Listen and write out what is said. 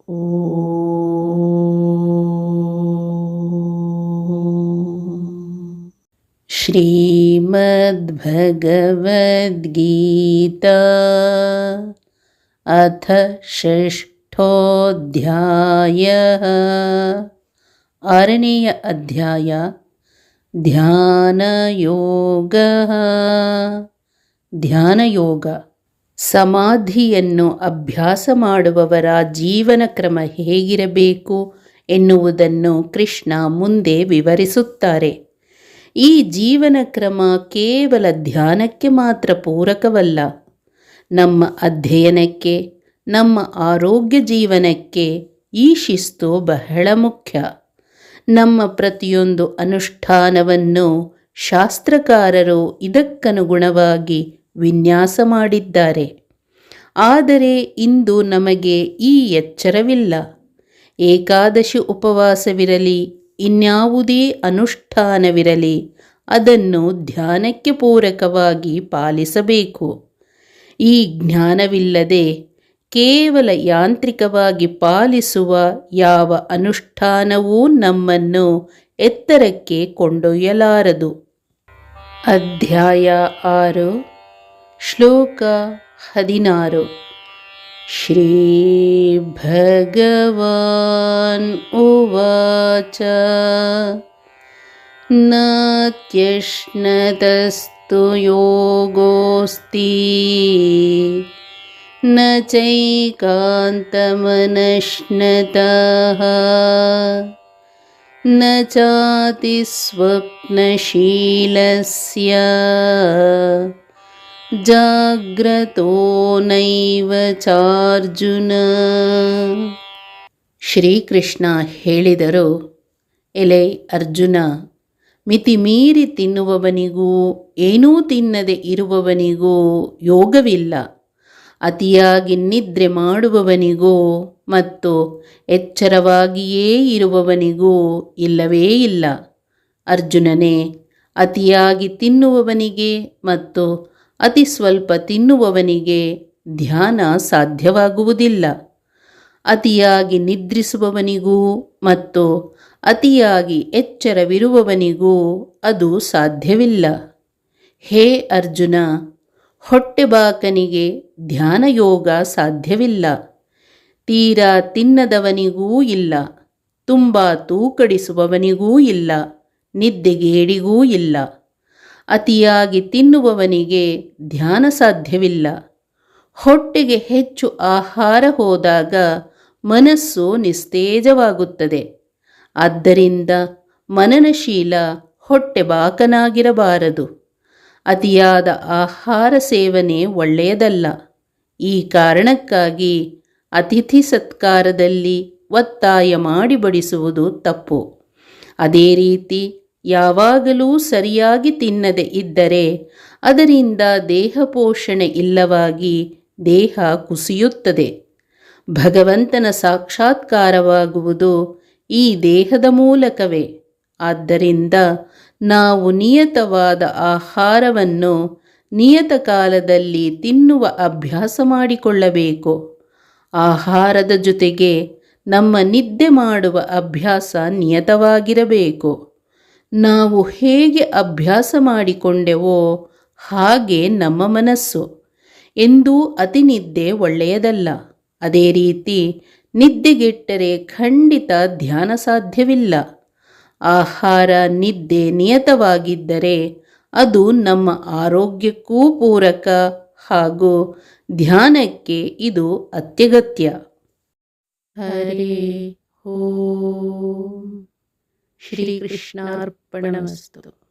ಶ್ರೀಮದ್ಭಗವದ್ಗೀತಾ ಅಥ ಷಷ್ಠೋಧ್ಯಾಯಃ. ಆರನೆಯ ಅಧ್ಯಾಯ ಧ್ಯಾನಯೋಗಃ. ಧ್ಯಾನಯೋಗ. ಸಮಾಧಿಯನ್ನು ಅಭ್ಯಾಸ ಮಾಡುವವರ ಜೀವನ ಕ್ರಮ ಹೇಗಿರಬೇಕು ಎನ್ನುವುದನ್ನು ಕೃಷ್ಣ ಮುಂದೆ ವಿವರಿಸುತ್ತಾರೆ. ಈ ಜೀವನ ಕ್ರಮ ಕೇವಲ ಧ್ಯಾನಕ್ಕೆ ಮಾತ್ರ ಪೂರಕವಲ್ಲ. ನಮ್ಮ ಅಧ್ಯಯನಕ್ಕೆ, ನಮ್ಮ ಆರೋಗ್ಯ ಜೀವನಕ್ಕೆ ಈ ಶಿಸ್ತು ಬಹಳ ಮುಖ್ಯ. ನಮ್ಮ ಪ್ರತಿಯೊಂದು ಅನುಷ್ಠಾನವನ್ನು ಶಾಸ್ತ್ರಕಾರರು ಇದಕ್ಕನುಗುಣವಾಗಿ ವಿನ್ಯಾಸ ಮಾಡಿದ್ದಾರೆ. ಆದರೆ ಇಂದು ನಮಗೆ ಈ ಎಚ್ಚರವಿಲ್ಲ. ಏಕಾದಶಿ ಉಪವಾಸವಿರಲಿ, ಇನ್ಯಾವುದೇ ಅನುಷ್ಠಾನವಿರಲಿ, ಅದನ್ನು ಧ್ಯಾನಕ್ಕೆ ಪೂರಕವಾಗಿ ಪಾಲಿಸಬೇಕು. ಈ ಜ್ಞಾನವಿಲ್ಲದೆ ಕೇವಲ ಯಾಂತ್ರಿಕವಾಗಿ ಪಾಲಿಸುವ ಯಾವ ಅನುಷ್ಠಾನವೂ ನಮ್ಮನ್ನು ಎತ್ತರಕ್ಕೆ ಕೊಂಡೊಯ್ಯಲಾರದು. ಅಧ್ಯಾಯ 6, ಶ್ಲೋಕ 16. ಶ್ರೀ ಭಗವಾನ್ ಉವಾಚ ನಾತ್ಯಶ್ನತಸ್ತು ಯೋಗೋಸ್ತಿ ನ ಚೈಕಾಂತಮನಶ್ನತಃ ನ ಚಾತಿ ಸ್ವಪ್ನಶೀಲಸ್ಯ ಜಾಗ್ರತೋ ನೈವ ಚಾರ್ಜುನ. ಶ್ರೀಕೃಷ್ಣ ಹೇಳಿದರು, ಎಲೆ ಅರ್ಜುನ, ಮಿತಿಮೀರಿ ತಿನ್ನುವವನಿಗೂ ಏನೂ ತಿನ್ನದೆ ಇರುವವನಿಗೂ ಯೋಗವಿಲ್ಲ. ಅತಿಯಾಗಿ ನಿದ್ರೆ ಮಾಡುವವನಿಗೂ ಮತ್ತು ಎಚ್ಚರವಾಗಿಯೇ ಇರುವವನಿಗೂ ಇಲ್ಲವೇ ಇಲ್ಲ. ಅರ್ಜುನನೇ, ಅತಿಯಾಗಿ ತಿನ್ನುವವನಿಗೆ ಮತ್ತು ಅತಿ ಸ್ವಲ್ಪ ತಿನ್ನುವವನಿಗೆ ಧ್ಯಾನ ಸಾಧ್ಯವಾಗುವುದಿಲ್ಲ. ಅತಿಯಾಗಿ ನಿದ್ರಿಸುವವನಿಗೂ ಮತ್ತು ಅತಿಯಾಗಿ ಎಚ್ಚರವಿರುವವನಿಗೂ ಅದು ಸಾಧ್ಯವಿಲ್ಲ. ಹೇ ಅರ್ಜುನ, ಹೊಟ್ಟೆಬಾಕನಿಗೆ ಧ್ಯಾನಯೋಗ ಸಾಧ್ಯವಿಲ್ಲ. ತೀರಾ ತಿನ್ನದವನಿಗೂ ಇಲ್ಲ, ತುಂಬ ತೂಕಡಿಸುವವನಿಗೂ ಇಲ್ಲ, ನಿದ್ದೆಗೇಡಿಗೂ ಇಲ್ಲ. ಅತಿಯಾಗಿ ತಿನ್ನುವವನಿಗೆ ಧ್ಯಾನ ಸಾಧ್ಯವಿಲ್ಲ. ಹೊಟ್ಟೆಗೆ ಹೆಚ್ಚು ಆಹಾರ ಹೋದಾಗ ಮನಸ್ಸು ನಿಸ್ತೇಜವಾಗುತ್ತದೆ. ಆದ್ದರಿಂದ ಮನನಶೀಲ ಹೊಟ್ಟೆಬಾಕನಾಗಿರಬಾರದು. ಅತಿಯಾದ ಆಹಾರ ಸೇವನೆ ಒಳ್ಳೆಯದಲ್ಲ. ಈ ಕಾರಣಕ್ಕಾಗಿ ಅತಿಥಿ ಸತ್ಕಾರದಲ್ಲಿ ಒತ್ತಾಯ ಮಾಡಿ ಬಡಿಸುವುದು ತಪ್ಪು. ಅದೇ ರೀತಿ ಯಾವಾಗಲೂ ಸರಿಯಾಗಿ ತಿನ್ನದೆ ಇದ್ದರೆ ಅದರಿಂದ ದೇಹ ಪೋಷಣೆ ಇಲ್ಲವಾಗಿ ದೇಹ ಕುಸಿಯುತ್ತದೆ. ಭಗವಂತನ ಸಾಕ್ಷಾತ್ಕಾರವಾಗುವುದು ಈ ದೇಹದ ಮೂಲಕವೇ. ಆದ್ದರಿಂದ ನಾವು ನಿಯತವಾದ ಆಹಾರವನ್ನು ನಿಯತ ಕಾಲದಲ್ಲಿ ತಿನ್ನುವ ಅಭ್ಯಾಸ ಮಾಡಿಕೊಳ್ಳಬೇಕು. ಆಹಾರದ ಜೊತೆಗೆ ನಮ್ಮ ನಿದ್ದೆ ಮಾಡುವ ಅಭ್ಯಾಸ ನಿಯತವಾಗಿರಬೇಕು. ನಾವು ಹೇಗೆ ಅಭ್ಯಾಸ ಮಾಡಿಕೊಂಡೆವೋ ಹಾಗೆ ನಮ್ಮ ಮನಸ್ಸು. ಎಂದೂ ಅತಿನಿದ್ದೆ ಒಳ್ಳೆಯದಲ್ಲ. ಅದೇ ರೀತಿ ನಿದ್ದೆಗೆಟ್ಟರೆ ಖಂಡಿತ ಧ್ಯಾನ ಸಾಧ್ಯವಿಲ್ಲ. ಆಹಾರ, ನಿದ್ದೆ ನಿಯತವಾಗಿದ್ದರೆ ಅದು ನಮ್ಮ ಆರೋಗ್ಯಕ್ಕೂ ಪೂರಕ ಹಾಗೂ ಧ್ಯಾನಕ್ಕೆ ಇದು ಅತ್ಯಗತ್ಯ. ಹರೇ ಓಂ. ಶ್ರೀಕೃಷ್ಣಾರ್ಪಣಮಸ್ತು.